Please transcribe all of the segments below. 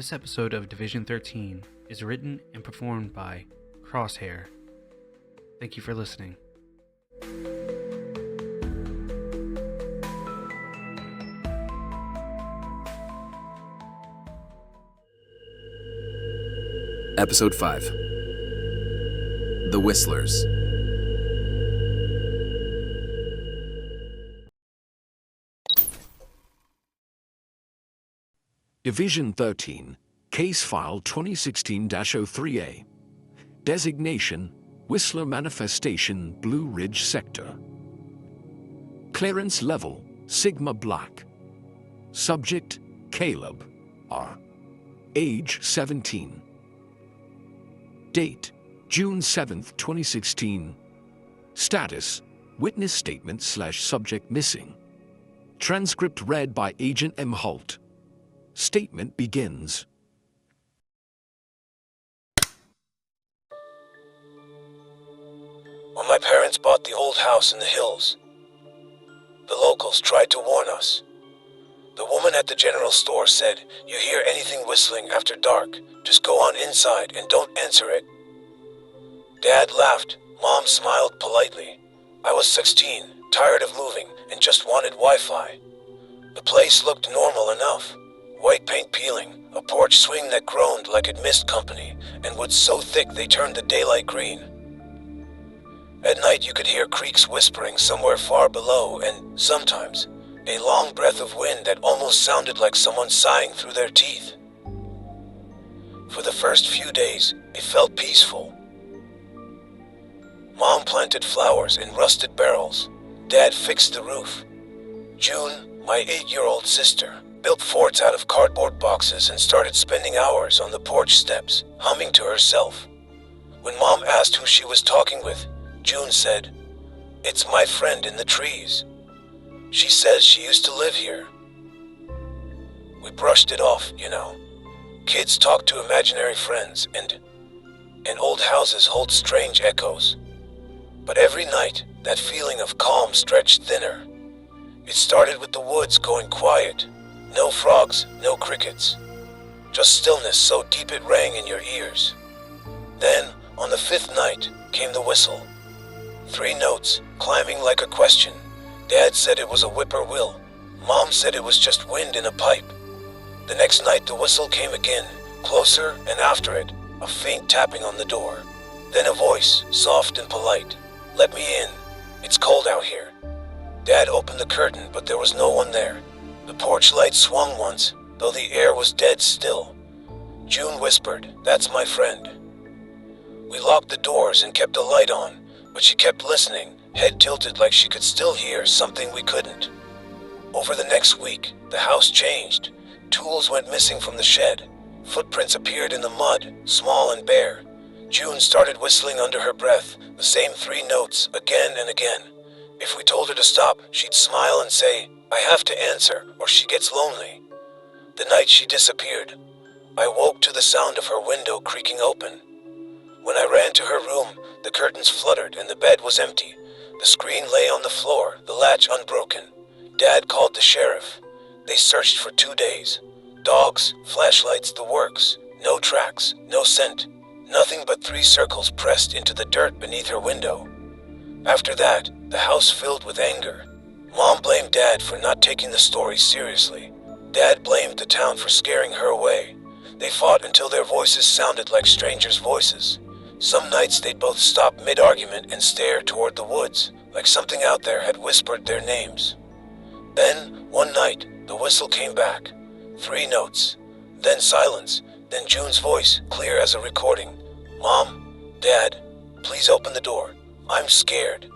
This episode of Division 13 is written and performed by Crosshair. Thank you for listening. Episode 5. The Whistlers. Division 13, Case File 2016-03A. Designation, Whistler Manifestation, Blue Ridge Sector. Clearance Level, Sigma Black. Subject, Caleb, R. Age, 17. Date, June 7, 2016. Status, Witness Statement/Subject Missing. Transcript read by Agent M. Holt. Statement begins. When my parents bought the old house in the hills, the locals tried to warn us. The woman at the general store said, "You hear anything whistling after dark, just go on inside and don't answer it." Dad laughed. Mom smiled politely. I was 16, tired of moving, and just wanted Wi-Fi. The place looked normal enough. White paint peeling, a porch swing that groaned like it missed company, and woods so thick they turned the daylight green. At night you could hear creeks whispering somewhere far below, and sometimes a long breath of wind that almost sounded like someone sighing through their teeth. For the first few days, it felt peaceful. Mom planted flowers in rusted barrels. Dad fixed the roof. June, my 8-year-old sister, built forts out of cardboard boxes and started spending hours on the porch steps, humming to herself. When Mom asked who she was talking with, June said, "It's my friend in the trees. She says she used to live here." We brushed it off, you know. Kids talk to imaginary friends, and old houses hold strange echoes. But every night, that feeling of calm stretched thinner. It started with the woods going quiet. No frogs, no crickets. Just stillness so deep it rang in your ears. Then, on the 5th night, came the whistle. 3 notes, climbing like a question. Dad said it was a whippoorwill. Mom said it was just wind in a pipe. The next night the whistle came again, closer, and after it, a faint tapping on the door. Then a voice, soft and polite. "Let me in. It's cold out here." Dad opened the curtain, but there was no one there. The porch light swung once, though the air was dead still. June whispered, "That's my friend." We locked the doors and kept the light on, but she kept listening, head tilted like she could still hear something we couldn't. Over the next week, the house changed. Tools went missing from the shed. Footprints appeared in the mud, small and bare. June started whistling under her breath, the same 3 notes again and again. If we told her to stop, she'd smile and say, "I have to answer, or she gets lonely." The night she disappeared, I woke to the sound of her window creaking open. When I ran to her room, the curtains fluttered and the bed was empty. The screen lay on the floor, the latch unbroken. Dad called the sheriff. They searched for 2 days. Dogs, flashlights, the works. No tracks, no scent. Nothing but 3 circles pressed into the dirt beneath her window. After that, the house filled with anger. Mom blamed Dad for not taking the story seriously. Dad blamed the town for scaring her away. They fought until their voices sounded like strangers' voices. Some nights they'd both stop mid-argument and stare toward the woods, like something out there had whispered their names. Then, one night, the whistle came back. 3 notes. Then silence. Then June's voice, clear as a recording. "Mom, Dad, please open the door. I'm scared."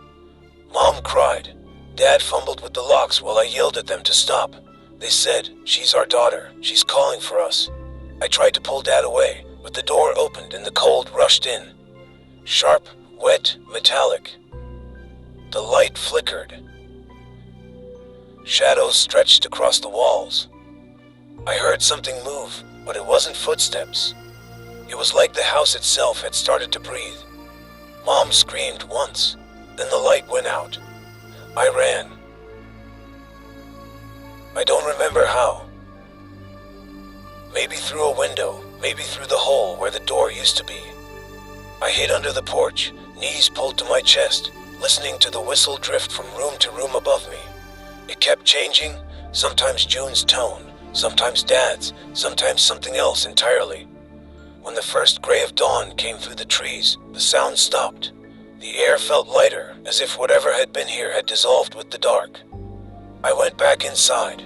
Mom cried. Dad fumbled with the locks while I yelled at them to stop. They said, "She's our daughter. She's calling for us." I tried to pull Dad away, but the door opened and the cold rushed in. Sharp, wet, metallic. The light flickered. Shadows stretched across the walls. I heard something move, but it wasn't footsteps. It was like the house itself had started to breathe. Mom screamed once, then the light went out. I ran. I don't remember how. Maybe through a window, maybe through the hole where the door used to be. I hid under the porch, knees pulled to my chest, listening to the whistle drift from room to room above me. It kept changing, sometimes June's tone, sometimes Dad's, sometimes something else entirely. When the first gray of dawn came through the trees, the sound stopped. The air felt lighter, as if whatever had been here had dissolved with the dark. I went back inside.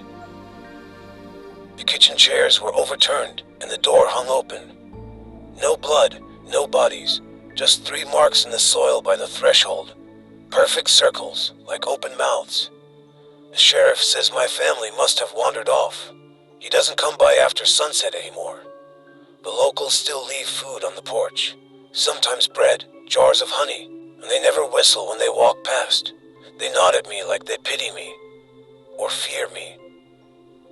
The kitchen chairs were overturned, and the door hung open. No blood, no bodies, just 3 marks in the soil by the threshold. Perfect circles, like open mouths. The sheriff says my family must have wandered off. He doesn't come by after sunset anymore. The locals still leave food on the porch. Sometimes bread, jars of honey, and they never whistle when they walk past. They nod at me like they pity me, or fear me,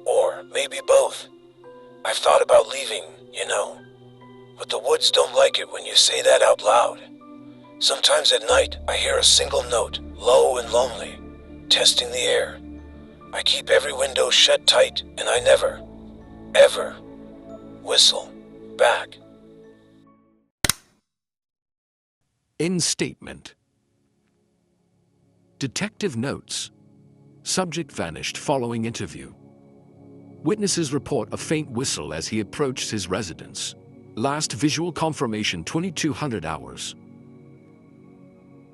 or maybe both. I've thought about leaving, you know, but the woods don't like it when you say that out loud. Sometimes at night, I hear a single note, low and lonely, testing the air. I keep every window shut tight, and I never, ever whistle back. In statement. Detective notes. Subject vanished following interview. Witnesses report a faint whistle as he approached his residence. Last visual confirmation 2200 hours.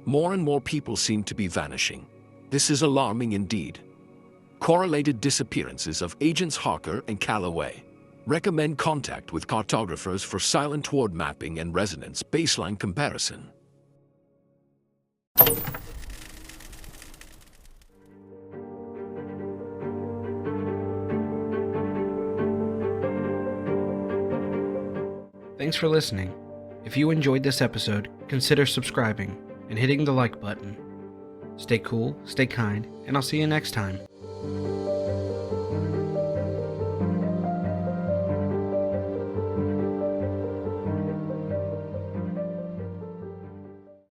More and more people seem to be vanishing. This is alarming indeed. Correlated disappearances of Agents Harker and Calloway. Recommend contact with cartographers for silent ward mapping and resonance baseline comparison. Thanks for listening. If you enjoyed this episode, consider subscribing and hitting the like button. Stay cool, stay kind, and I'll see you next time.